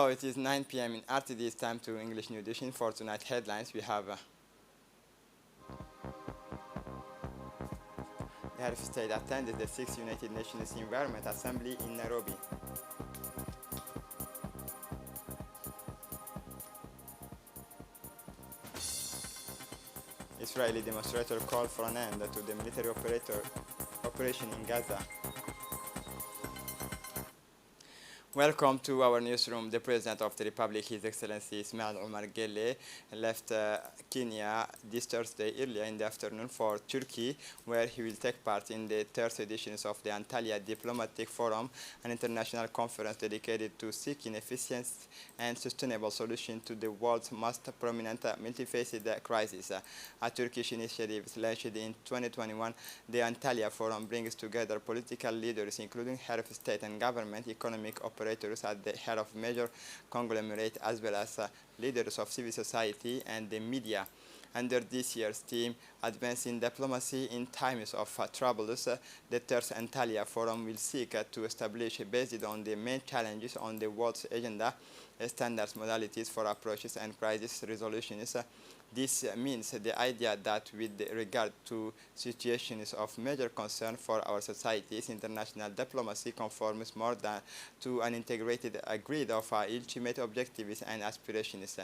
it is 9 p.m. in RTD. It's time to English New Edition. For tonight headlines, we have the head of state attended the 6th United Nations Environment Assembly in Nairobi. Israeli demonstrators called for an end to the military operation in Gaza. Welcome to our newsroom. The President of the Republic, His Excellency Ismail Omar Guelleh, left Kenya this Thursday earlier in the afternoon for Turkey, where he will take part in the third edition of the Antalya Diplomatic Forum, an international conference dedicated to seeking efficient and sustainable solutions to the world's most prominent multifaceted crisis. A Turkish initiative launched in 2021, the Antalya Forum brings together political leaders, including head of state and government, economic operators at the head of major conglomerates, as well as leaders of civil society and the media. Under this year's theme, Advancing Diplomacy in Times of Troubles, the third Antalya Forum will seek to establish, based on the main challenges on the world's agenda, standards, modalities for approaches and crisis resolutions. This means the idea that with regard to situations of major concern for our societies, international diplomacy conforms more than to an integrated grid of ultimate objectives and aspirations.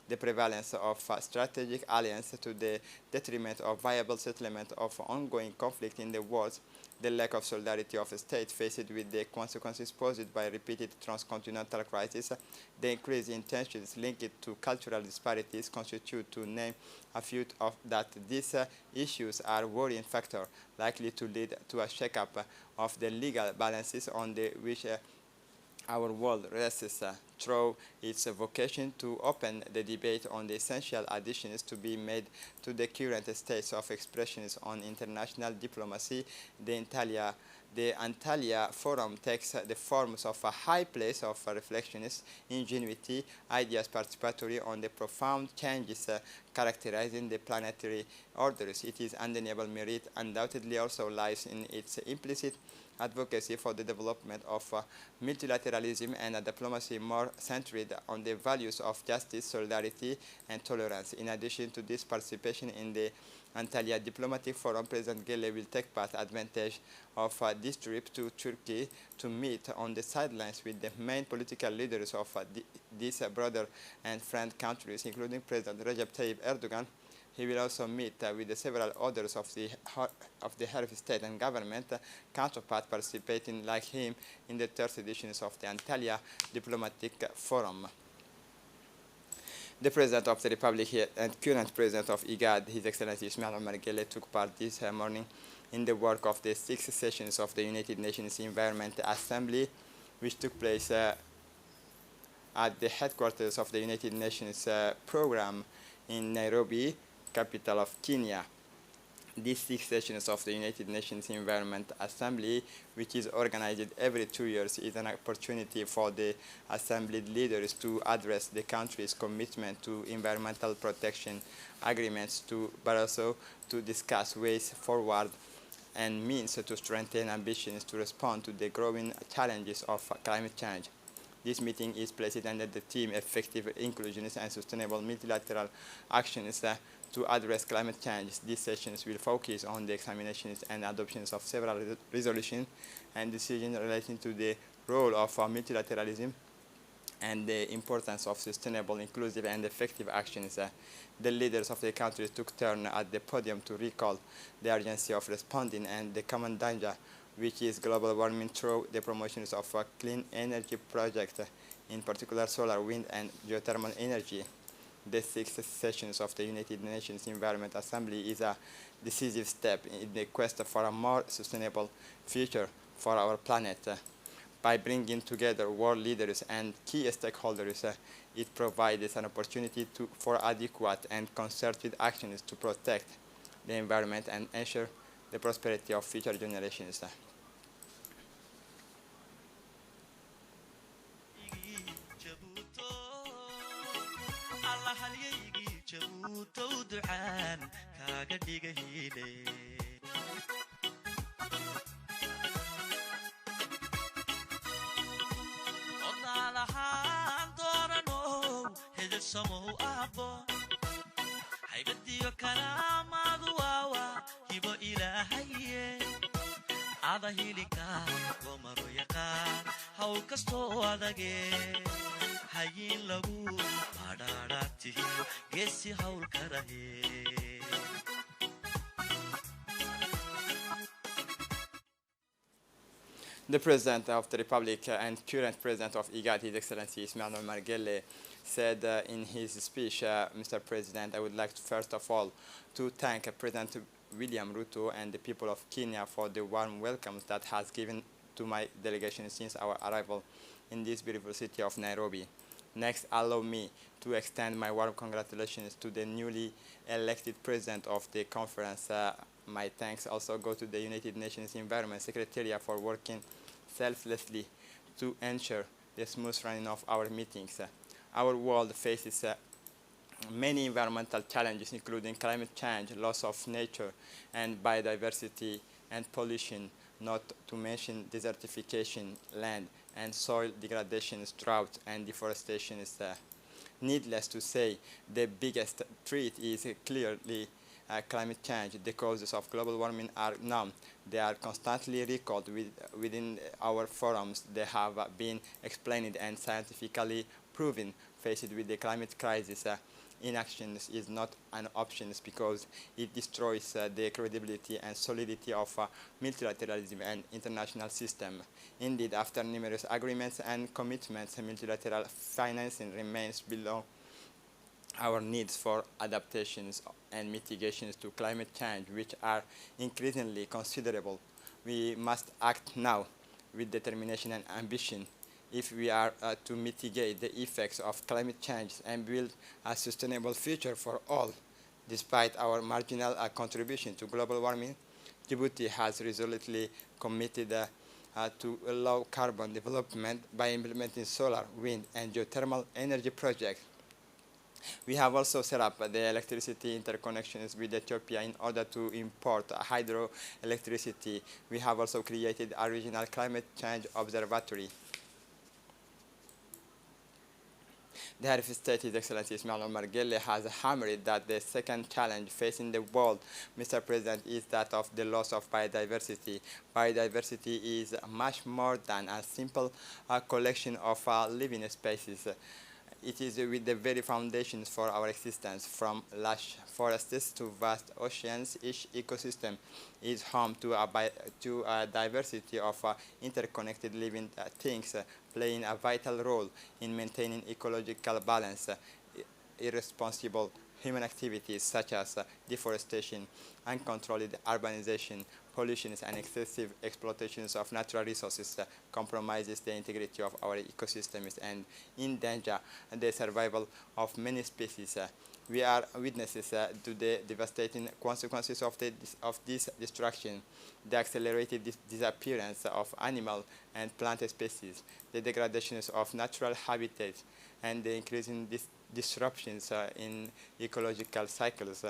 The prevalence of strategic alliance to the detriment of viable settlement of ongoing conflict in the world, the lack of solidarity of states faced with the consequences posed by repeated transcontinental crises, the increase in tensions linked to cultural disparities constitute, to name a few of that, these issues are worrying factor likely to lead to a shake-up of the legal balances on the which our world rests through its vocation to open the debate on the essential additions to be made to the current states of expressions on international diplomacy. The Antalya Forum takes the forms of a high place of reflectionist ingenuity, ideas participatory on the profound changes characterizing the planetary orders. Its undeniable merit undoubtedly also lies in its implicit advocacy for the development of multilateralism and a diplomacy more centered on the values of justice, solidarity, and tolerance. In addition to this participation in the Antalya Diplomatic Forum, President Guelleh will take advantage of this trip to Turkey to meet on the sidelines with the main political leaders of these brother and friend countries, including President Recep Tayyip Erdogan. He will also meet with several others of the head of state and government counterparts participating like him in the third editions of the Antalya Diplomatic Forum. The President of the Republic and current President of IGAD, His Excellency Ismail Omar Guelleh, took part this morning in the work of the sixth sessions of the United Nations Environment Assembly, which took place at the headquarters of the United Nations program in Nairobi, capital of Kenya. These six sessions of the United Nations Environment Assembly, which is organized every 2 years, is an opportunity for the Assembly leaders to address the country's commitment to environmental protection agreements, but also to discuss ways forward and means to strengthen ambitions to respond to the growing challenges of climate change. This meeting is placed under the theme Effective Inclusion and Sustainable Multilateral Actions to address climate change. These sessions will focus on the examinations and adoptions of several resolutions and decisions relating to the role of multilateralism and the importance of sustainable, inclusive, and effective actions. The leaders of the countries took turn at the podium to recall the urgency of responding and the common danger, which is global warming, through the promotions of clean energy projects, in particular solar, wind, and geothermal energy. The sixth sessions of the United Nations Environment Assembly is a decisive step in the quest for a more sustainable future for our planet. By bringing together world leaders and key stakeholders, it provides an opportunity for adequate and concerted actions to protect the environment and ensure the prosperity of future generations. samow aabbo haybadiyo karaamadu waawa hibo ilaahaye ada hilika wamaro yaqaan hawl kastoo adage hayin lagu badhaadhaagtihi geesi hawl karahe The President of the Republic and current President of IGAD, His Excellency Ismail Omar Guelleh, said in his speech, Mr. President, I would like to, first of all to thank President William Ruto and the people of Kenya for the warm welcome that has given to my delegation since our arrival in this beautiful city of Nairobi. Next, allow me to extend my warm congratulations to the newly elected President of the conference. My thanks also go to the United Nations Environment Secretariat for working selflessly to ensure the smooth running of our meetings. Our world faces many environmental challenges, including climate change, loss of nature and biodiversity, and pollution, not to mention desertification, land and soil degradation, drought and deforestation. Needless to say, the biggest threat is clearly climate change. The causes of global warming are known. They are constantly recalled within our forums. They have been explained and scientifically proven. Faced with the climate crisis, inaction is not an option because it destroys the credibility and solidity of multilateralism and international system. Indeed, after numerous agreements and commitments, multilateral financing remains below our needs for adaptations and mitigations to climate change, which are increasingly considerable. We must act now with determination and ambition if we are to mitigate the effects of climate change and build a sustainable future for all. Despite our marginal contribution to global warming, Djibouti has resolutely committed to low carbon development by implementing solar, wind, and geothermal energy projects. We have also set up the electricity interconnections with Ethiopia in order to import hydroelectricity. We have also created a regional climate change observatory. The Head of State, His Excellency Ismail Omar Guelleh, has hammered that the second challenge facing the world, Mr. President, is that of the loss of biodiversity. Biodiversity is much more than a simple collection of living species. It is with the very foundations for our existence, from lush forests to vast oceans. Each ecosystem is home to a diversity of interconnected living things, playing a vital role in maintaining ecological balance. Irresponsible human activities such as deforestation, uncontrolled urbanization, pollution and excessive exploitations of natural resources compromises the integrity of our ecosystems and endanger the survival of many species. We are witnesses to the devastating consequences of this destruction, the accelerated disappearance of animal and plant species, the degradations of natural habitats, and the increasing disruptions in ecological cycles.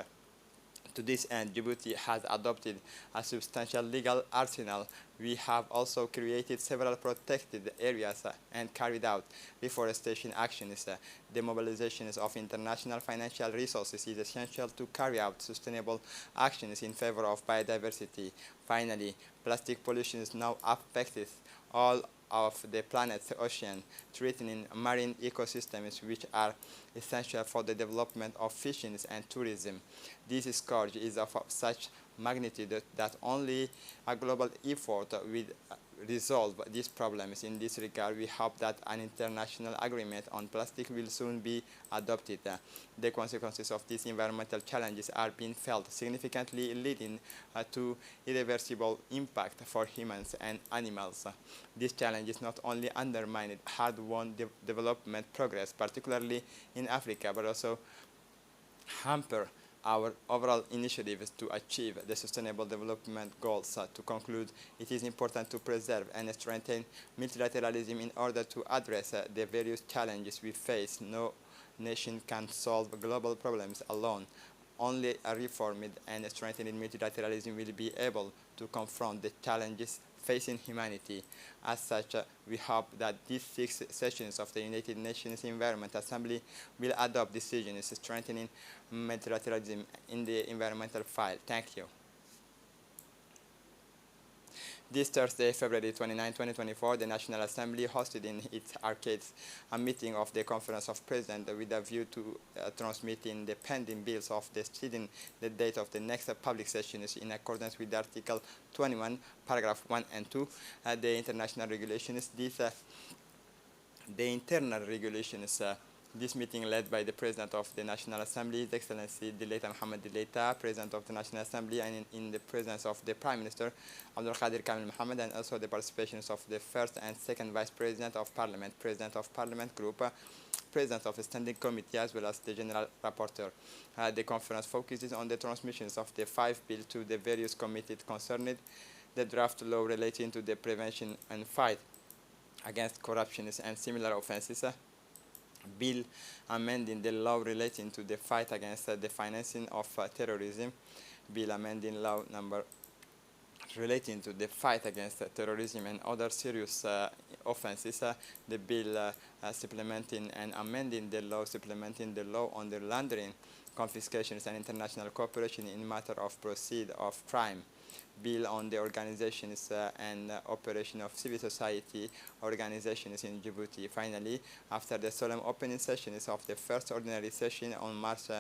To this end, Djibouti has adopted a substantial legal arsenal. We have also created several protected areas and carried out reforestation actions. The mobilization of international financial resources is essential to carry out sustainable actions in favor of biodiversity. Finally, plastic pollution now affects all of the planet's ocean, threatening marine ecosystems which are essential for the development of fishing and tourism. This scourge is of such magnitude that only a global effort will resolve these problems. In this regard, we hope that an international agreement on plastic will soon be adopted. The consequences of these environmental challenges are being felt significantly, leading to irreversible impact for humans and animals. These challenges not only undermine hard-won development progress, particularly in Africa, but also hamper our overall initiatives to achieve the Sustainable Development Goals. To conclude, it is important to preserve and strengthen multilateralism in order to address the various challenges we face. No nation can solve global problems alone. Only a reformed and strengthened multilateralism will be able to confront the challenges facing humanity. As such, we hope that these 6 sessions of the United Nations Environment Assembly will adopt decisions strengthening multilateralism in the environmental file. Thank you. This Thursday, February 29, 2024, the National Assembly hosted in its arcades a meeting of the Conference of Presidents with a view to transmitting the pending bills of setting the date of the next public sessions in accordance with Article 21, paragraph 1 and 2, the international regulations. The internal regulations. This meeting led by the President of the National Assembly, His Excellency Dileita Mohammed Dileita, President of the National Assembly, and in the presence of the Prime Minister, Abdul Qadir Kamil Mohammed, and also the participations of the First and Second Vice President of Parliament, President of Parliament Group, President of the Standing Committee, as well as the General Rapporteur. The conference focuses on the transmissions of the 5 bills to the various committees concerned, the draft law relating to the prevention and fight against corruption and similar offenses, bill amending the law relating to the fight against the financing of terrorism, bill amending law number relating to the fight against terrorism and other serious offenses, the bill supplementing and amending the law supplementing the law on the laundering, confiscations and international cooperation in matter of proceeds of crime, bill on the organizations and operation of civil society organizations in Djibouti. Finally, after the solemn opening sessions of the first ordinary session on March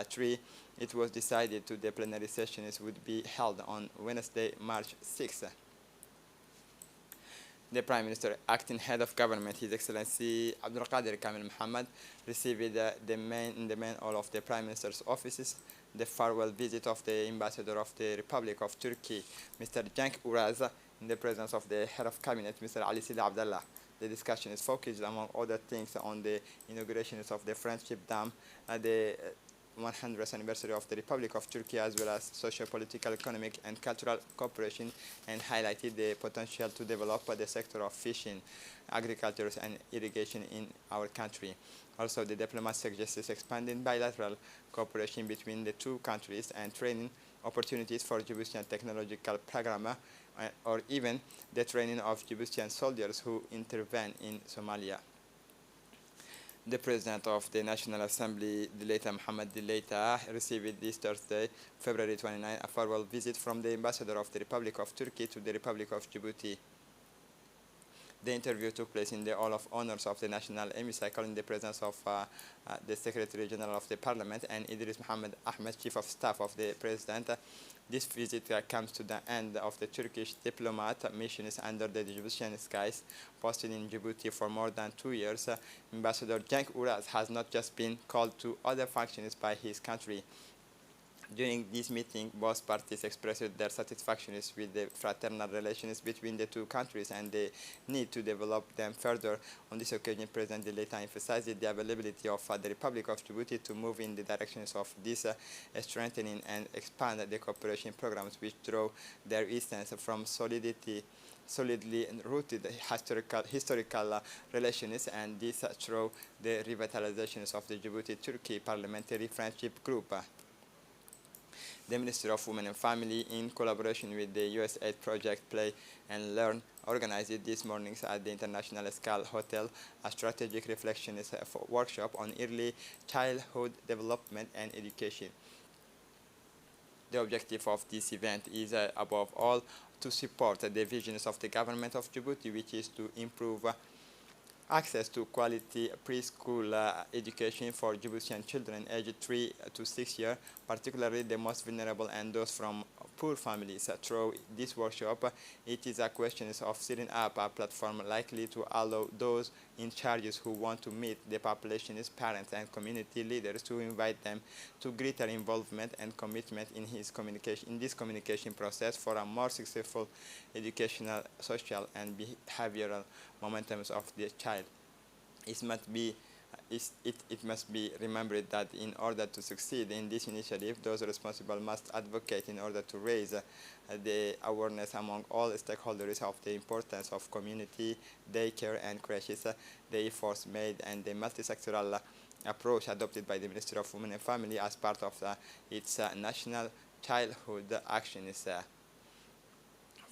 3, it was decided that the plenary sessions would be held on Wednesday, March 6. The Prime Minister, acting head of government, His Excellency Abdul Qadir Kamil Mohammed, received the main all of the Prime Minister's offices, the farewell visit of the Ambassador of the Republic of Turkey, Mr. Cenk Uraz, in the presence of the head of cabinet, Mr. Ali Sidi Abdallah. The discussion is focused, among other things, on the inaugurations of the Friendship Dam, the 100th anniversary of the Republic of Turkey, as well as socio-political, economic, and cultural cooperation, and highlighted the potential to develop the sector of fishing, agriculture, and irrigation in our country. Also, the diplomat suggests expanding bilateral cooperation between the two countries and training opportunities for Djiboutian technological program, or even the training of Djiboutian soldiers who intervene in Somalia. The President of the National Assembly, Dileita Mohammed Dileita, received this Thursday, February 29, a farewell visit from the Ambassador of the Republic of Turkey to the Republic of Djibouti. The interview took place in the Hall of Honors of the National Hemicycle in the presence of the Secretary General of the Parliament and Idris Mohammed Ahmed, Chief of Staff of the President. This visit comes to the end of the Turkish diplomat missions under the Djiboutian skies, posted in Djibouti for more than 2 years. Ambassador Cenk Uraz has not just been called to other functions by his country. During this meeting, both parties expressed their satisfaction with the fraternal relations between the two countries and the need to develop them further. On this occasion, President Dileita emphasized the availability of the Republic of Djibouti to move in the directions of this strengthening and expand the cooperation programs which draw their essence from solidly rooted historical relations, and this through the revitalizations of the Djibouti-Turkey Parliamentary Friendship Group. The Ministry of Women and Family, in collaboration with the USAID Project Play and Learn, organized this morning at the International Scale Hotel a strategic reflections workshop on early childhood development and education. The objective of this event is, above all, to support the visions of the government of Djibouti, which is to improve access to quality preschool education for Djiboutian children aged 3 to 6 years, particularly the most vulnerable and those from poor families. Through this workshop, it is a question of setting up a platform likely to allow those in charge who want to meet the population's parents and community leaders to invite them to greater involvement and commitment in this communication process for a more successful educational, social, and behavioral momentum of the child. It must be remembered that in order to succeed in this initiative, those responsible must advocate in order to raise the awareness among all stakeholders of the importance of community, daycare, and creches, the efforts made, and the multi-sectoral approach adopted by the Ministry of Women and Family as part of its National Childhood Action.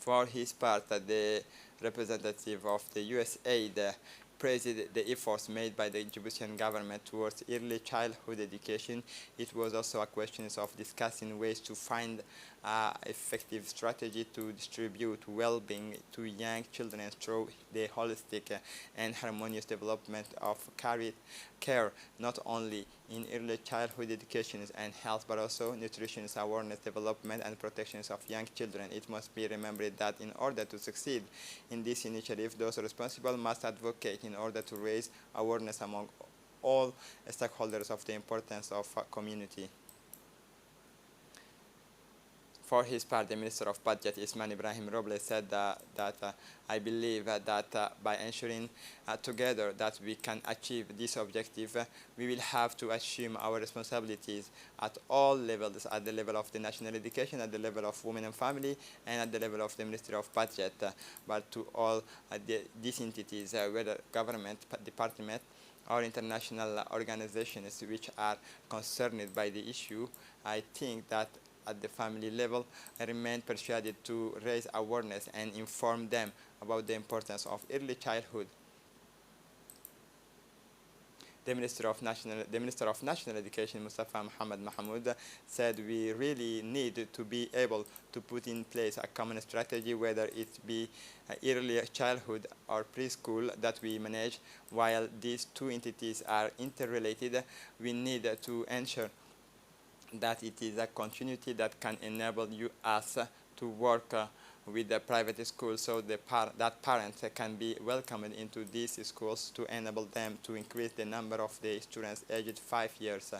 For his part, the representative of the USAID praised the efforts made by the Djiboutian government towards early childhood education. It was also a question of discussing ways to find effective strategy to distribute well-being to young children through the holistic and harmonious development of care, not only in early childhood education and health, but also nutrition awareness, development, and protection of young children. It must be remembered that in order to succeed in this initiative, those responsible must advocate in order to raise awareness among all stakeholders of the importance of community. For his part, the Minister of Budget, Ismail Ibrahim Robles, said that I believe that by ensuring together that we can achieve this objective, we will have to assume our responsibilities at all levels, at the level of the national education, at the level of women and family, and at the level of the Ministry of Budget. But to all these entities, whether government, department, or international organizations which are concerned by the issue, I think that at the family level, I remain persuaded to raise awareness and inform them about the importance of early childhood. The Minister of National Education, Mustafa Mohammed Mahmoud, said we really need to be able to put in place a common strategy, whether it be early childhood or preschool that we manage. While these two entities are interrelated, we need to ensure that it is a continuity that can enable us to work with the private schools, so that parents can be welcomed into these schools to enable them to increase the number of the students aged 5 years.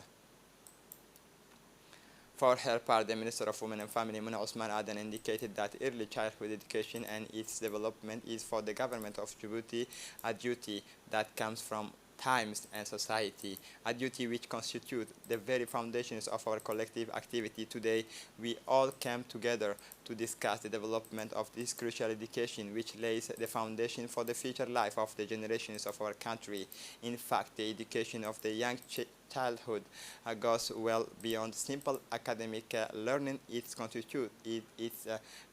For her part, the Minister of Women and Family, Muna Osman Aden, indicated that early childhood education and its development is for the government of Djibouti a duty that comes from times and society, a duty which constitutes the very foundations of our collective activity. Today, we all came together to discuss the development of this crucial education, which lays the foundation for the future life of the generations of our country. In fact, the education of the young childhood goes well beyond simple academic learning. It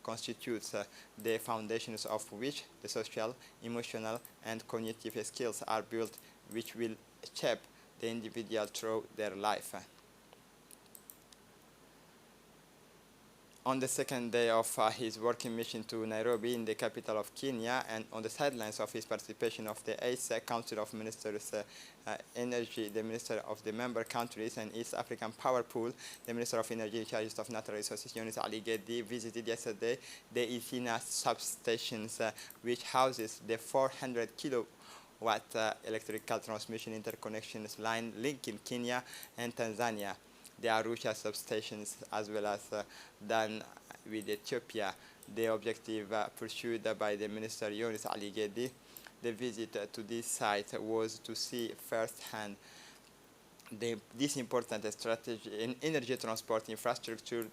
constitutes the foundations of which the social, emotional, and cognitive skills are built, which will shape the individual through their life. On the second day of his working mission to Nairobi, in the capital of Kenya, and on the sidelines of his participation of the 8th Council of Ministers Energy, the Minister of the member countries and East African Power Pool, the Minister of Energy in charge of Natural Resources, Yunus Ali Geddi, visited yesterday the Ithina substations, which houses the 400 kilowatt electrical transmission interconnections line linking Kenya and Tanzania. The Arusha substations, as well as done with Ethiopia. The objective pursued by the Minister Yunus Ali Geddi, the visit to this site was to see firsthand this important strategy in energy transport infrastructure,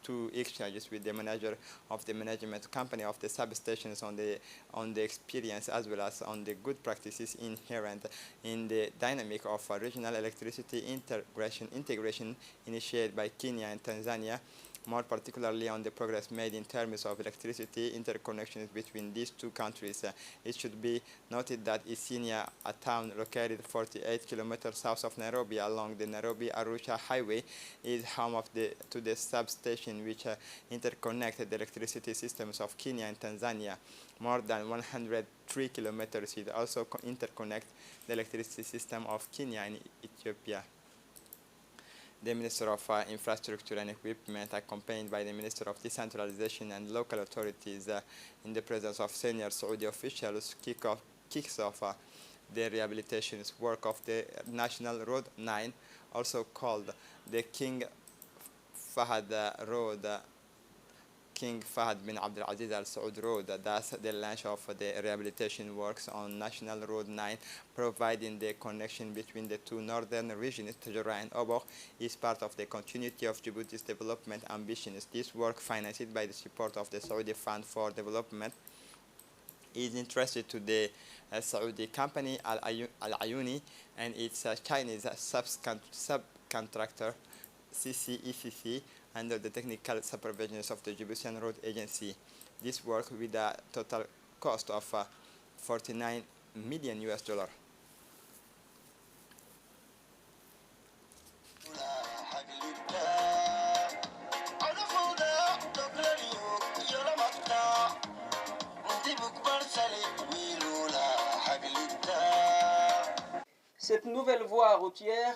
to exchanges with the manager of the management company of the substations on the experience, as well as on the good practices inherent in the dynamic of regional electricity integration initiated by Kenya and Tanzania, more particularly on the progress made in terms of electricity interconnections between these two countries. It should be noted that Isinya, a town located 48 kilometers south of Nairobi along the Nairobi-Arusha highway, is home to the substation which interconnect the electricity systems of Kenya and Tanzania. More than 103 kilometers it also interconnect the electricity system of Kenya and Ethiopia. The Minister of Infrastructure and Equipment, accompanied by the Minister of Decentralization and Local Authorities, in the presence of senior Saudi officials, kicks off the rehabilitation work of the National Road 9, also called the King Fahad bin Abdul Aziz Al Saud Road. Thus, the launch of the rehabilitation works on National Road 9, providing the connection between the two northern regions, Tajura and Obok, is part of the continuity of Djibouti's development ambitions. This work, financed by the support of the Saudi Fund for Development, is entrusted to the Saudi company Al Ayuni and its Chinese subcontractor CCECC, under the technical supervision of the Djiboutian Road Agency. this work with a total cost of 49 million US dollar. Cette nouvelle voie routière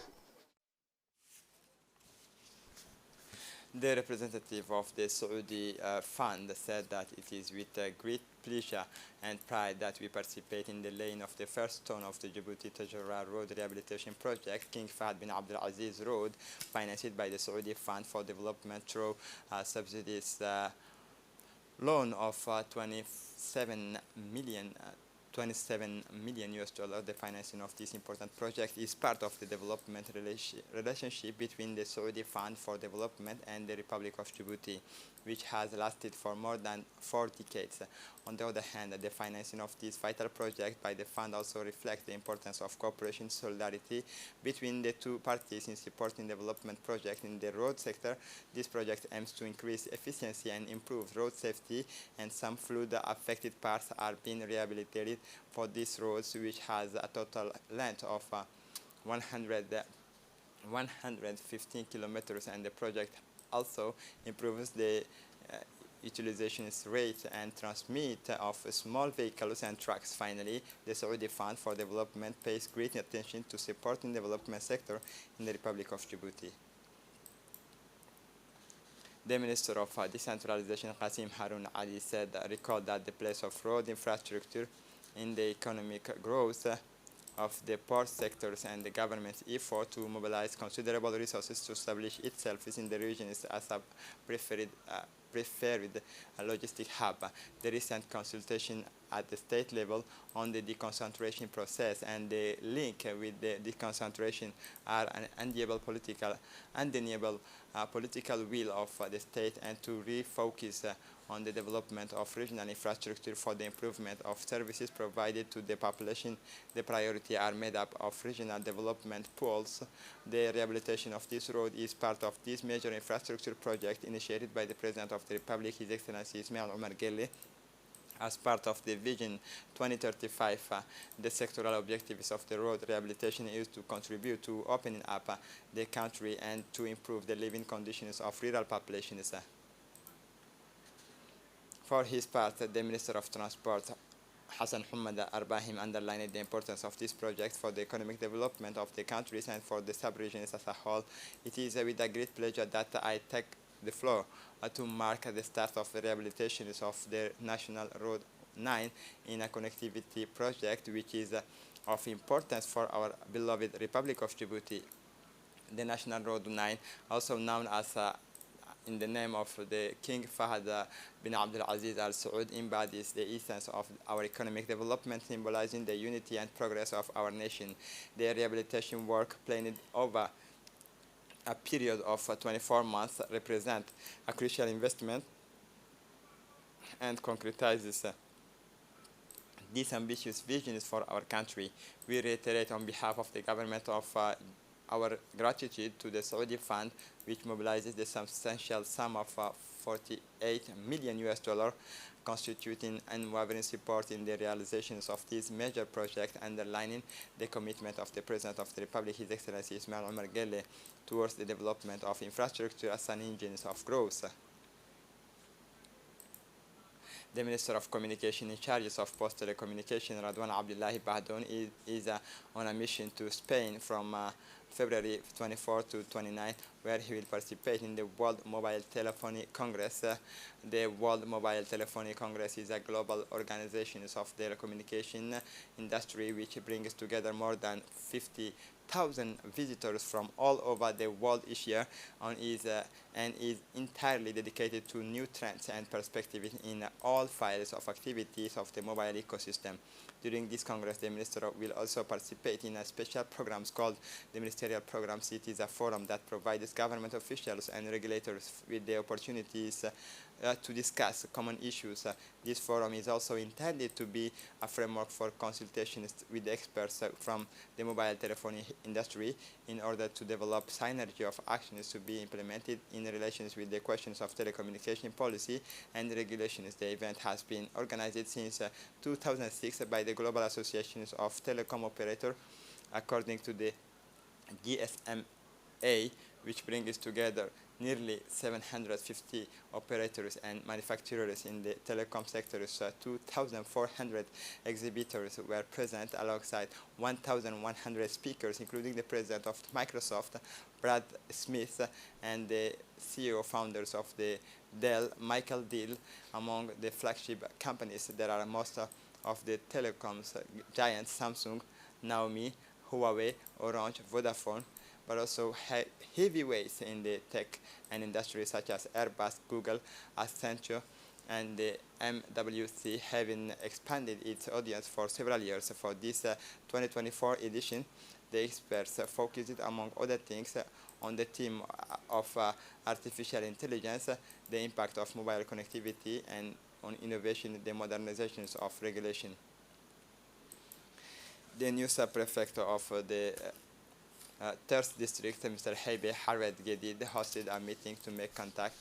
The representative of the Saudi fund said that it is with great pleasure and pride that we participate in the laying of the first stone of the Djibouti-Tajarrah Road Rehabilitation Project, King Fahd bin Abdul Aziz Road, financed by the Saudi Fund for Development through subsidies loan of 27 million US dollar. The financing of this important project is part of the development relationship between the Saudi Fund for Development and the Republic of Djibouti, which has lasted for more than 4 decades. On the other hand, the financing of this vital project by the fund also reflects the importance of cooperation and solidarity between the two parties in supporting development projects in the road sector. This project aims to increase efficiency and improve road safety, and some flood-affected parts are being rehabilitated for these roads, which has a total length of 115 kilometers, and the project also improves the utilization rate and transmit of small vehicles and trucks. Finally, the Saudi Fund for Development pays great attention to supporting the development sector in the Republic of Djibouti. The Minister of Decentralization, Qasim Harun Ali, said, recalled that the place of road infrastructure in the economic growth of the port sectors and the government's effort to mobilize considerable resources to establish itself in the region is as a preferred logistic hub. The recent consultation at the state level on the deconcentration process and the link with the deconcentration are an undeniable political will of the state, and to refocus on the development of regional infrastructure for the improvement of services provided to the population. The priority are made up of regional development pools. The rehabilitation of this road is part of this major infrastructure project initiated by the President of the Republic, His Excellency Ismail Omar Guelleh, as part of the Vision 2035. The sectoral objectives of the road rehabilitation is to contribute to opening up the country and to improve the living conditions of rural populations. For his part, the Minister of Transport, Hassan Hamad Arbahim, underlined the importance of this project for the economic development of the countries and for the sub-regions as a whole. It is with a great pleasure that I take the floor to mark the start of the rehabilitation of the National Road 9 in a connectivity project which is of importance for our beloved Republic of Djibouti. The National Road 9, also known as in the name of the King Fahd bin Abdul Aziz Al Saud, embodies the essence of our economic development, symbolizing the unity and progress of our nation. The rehabilitation work planned over a period of 24 months represent a crucial investment and concretizes these ambitious visions for our country. We reiterate on behalf of the government of our gratitude to the Saudi Fund, which mobilizes the substantial sum of 48 million US dollar, constituting unwavering support in the realizations of this major project, underlining the commitment of the President of the Republic, His Excellency Ismail Omar Guelleh, towards the development of infrastructure as an engine of growth. The Minister of Communication in charge of Post Telecommunication, Radwan Abdullahi Bahdoun, is on a mission to Spain from February 24 to 29, where he will participate in the World Mobile Telephony Congress. The World Mobile Telephony Congress is a global organization of the telecommunication industry which brings together more than 50,000 visitors from all over the world each year and is entirely dedicated to new trends and perspectives in all fields of activities of the mobile ecosystem. During this Congress, the Minister will also participate in a special program called the Ministerial Programs. It is a forum that provides government officials and regulators with the opportunities to discuss common issues. This forum is also intended to be a framework for consultations with experts from the mobile telephony industry in order to develop synergy of actions to be implemented in relation with the questions of telecommunication policy and regulations. The event has been organized since 2006 by the Global Associations of Telecom Operators, according to the GSMA, which brings together nearly 750 operators and manufacturers in the telecom sector. 2,400 exhibitors were present alongside 1,100 speakers, including the president of Microsoft, Brad Smith, and the CEO founders of the Dell, Michael Dell. Among the flagship companies, there are most of the telecoms giants Samsung, Xiaomi, Huawei, Orange, Vodafone, but also heavyweights in the tech and industry such as Airbus, Google, Accenture, and the MWC, having expanded its audience for several years. For this 2024 edition, the experts focused, among other things, on the theme of artificial intelligence, the impact of mobile connectivity, and on innovation, the modernizations of regulation. The new sub-prefect of the Third District, Mr. Heibe Harved Gedid, hosted a meeting to make contact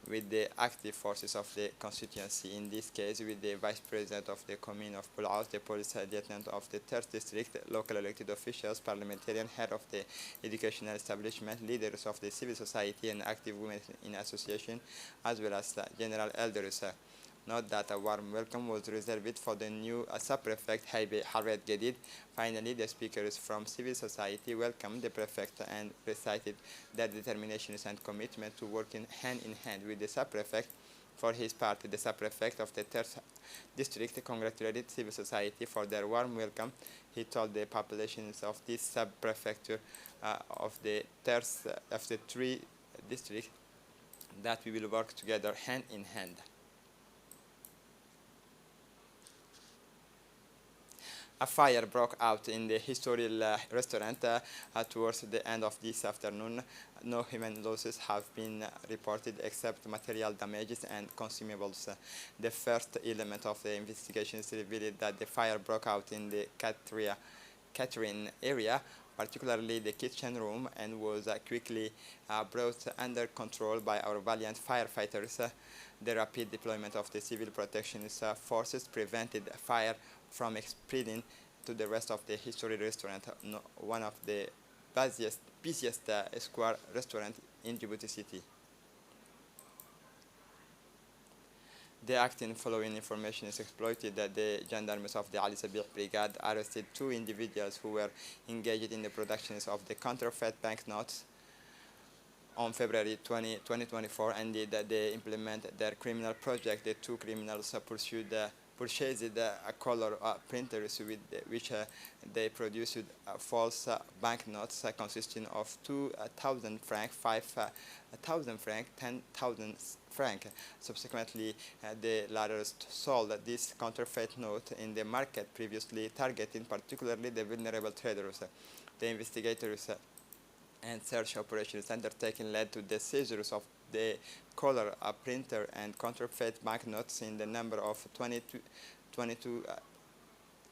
with the active forces of the constituency, in this case with the Vice President of the Commune of Pulaus, the Police Lieutenant of the Third District, local elected officials, parliamentarian, head of the educational establishment, leaders of the civil society, and active women in association, as well as general elders. Note that a warm welcome was reserved for the new sub-prefect Heibe Harved Gedid. Finally, the speakers from civil society welcomed the prefect and recited their determinations and commitment to working hand in hand with the sub-prefect. For his part, the sub-prefect of the Third District congratulated civil society for their warm welcome. He told the populations of this sub-prefecture of the three districts that we will work together hand in hand. A fire broke out in the historical restaurant towards the end of this afternoon. No human losses have been reported except material damages and consumables. The first element of the investigations revealed that the fire broke out in the catering area, particularly the kitchen room, and was quickly brought under control by our valiant firefighters. The rapid deployment of the civil protection forces prevented fire from spreading to the rest of the historic restaurant, one of the busiest square restaurants in Djibouti City. The acting following information is exploited that the gendarmes of the Ali Sabih Brigade arrested 2 individuals who were engaged in the productions of the counterfeit banknotes on February 20, 2024, and they implement their criminal project. The 2 criminals purchased color printers with which they produced false banknotes consisting of 2,000 francs, 5,000 francs, 10,000 francs. Subsequently, the latter sold this counterfeit note in the market, previously targeting particularly the vulnerable traders. The investigators and search operations undertaken led to the seizures of the color printer and counterfeit banknotes in the number of 22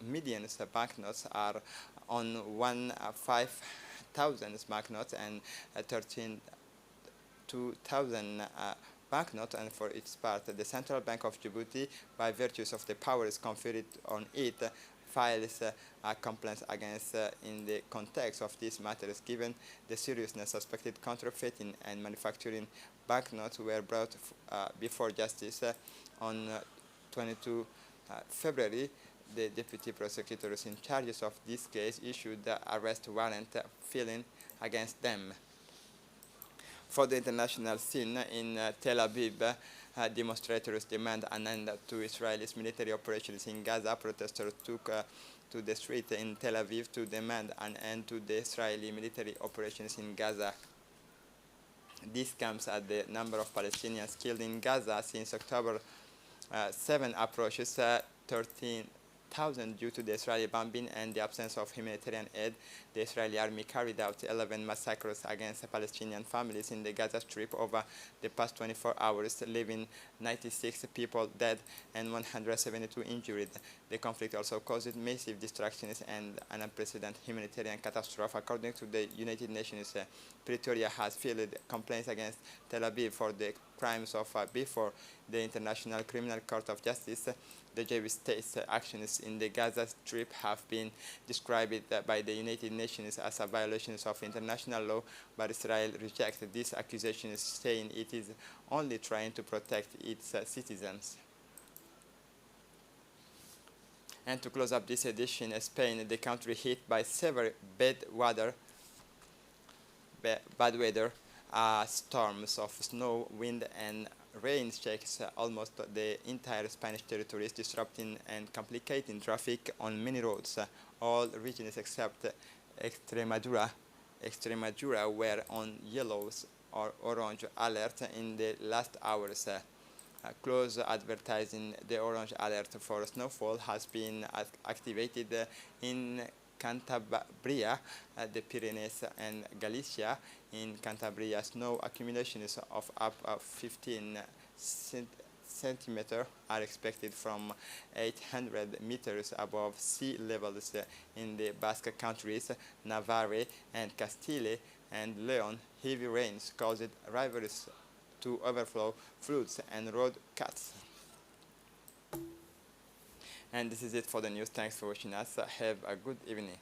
million banknotes are on 5,000 banknotes and 13,000 banknotes. And for its part, the Central Bank of Djibouti, by virtues of the powers conferred on it, files complaints against in the context of these matters. Given the seriousness, suspected counterfeiting and manufacturing banknotes were brought before justice on 22 February. The deputy prosecutors in charge of this case issued the arrest warrant filing against them. For the international scene in Tel Aviv, demonstrators demand an end to Israel's military operations in Gaza. Protesters took to the street in Tel Aviv to demand an end to the Israeli military operations in Gaza. This comes as the number of Palestinians killed in Gaza since October 7 approaches 1,000 due to the Israeli bombing and the absence of humanitarian aid. The Israeli army carried out 11 massacres against Palestinian families in the Gaza Strip over the past 24 hours, leaving 96 people dead and 172 injured. The conflict also caused massive destructions and an unprecedented humanitarian catastrophe. According to the United Nations, Pretoria has filed complaints against Tel Aviv for the crimes of before the International Criminal Court of Justice. The Jewish state's actions in the Gaza Strip have been described by the United Nations as a violation of international law, but Israel rejects these accusations, saying it is only trying to protect its citizens. And to close up this edition, Spain, the country hit by severe bad weather, storms of snow, wind, and rain shakes almost the entire Spanish territories, disrupting and complicating traffic on many roads. All regions except Extremadura were on yellow or orange alert in the last hours. Close advertising the orange alert for snowfall has been activated in Cantabria, the Pyrenees, and Galicia. In Cantabria, snow accumulations of up 15 centimeters are expected from 800 meters above sea levels in the Basque countries, Navarre, and Castile and Leon. Heavy rains caused rivers to overflow, floods, and road cuts. And this is it for the news. Thanks for watching us. Have a good evening.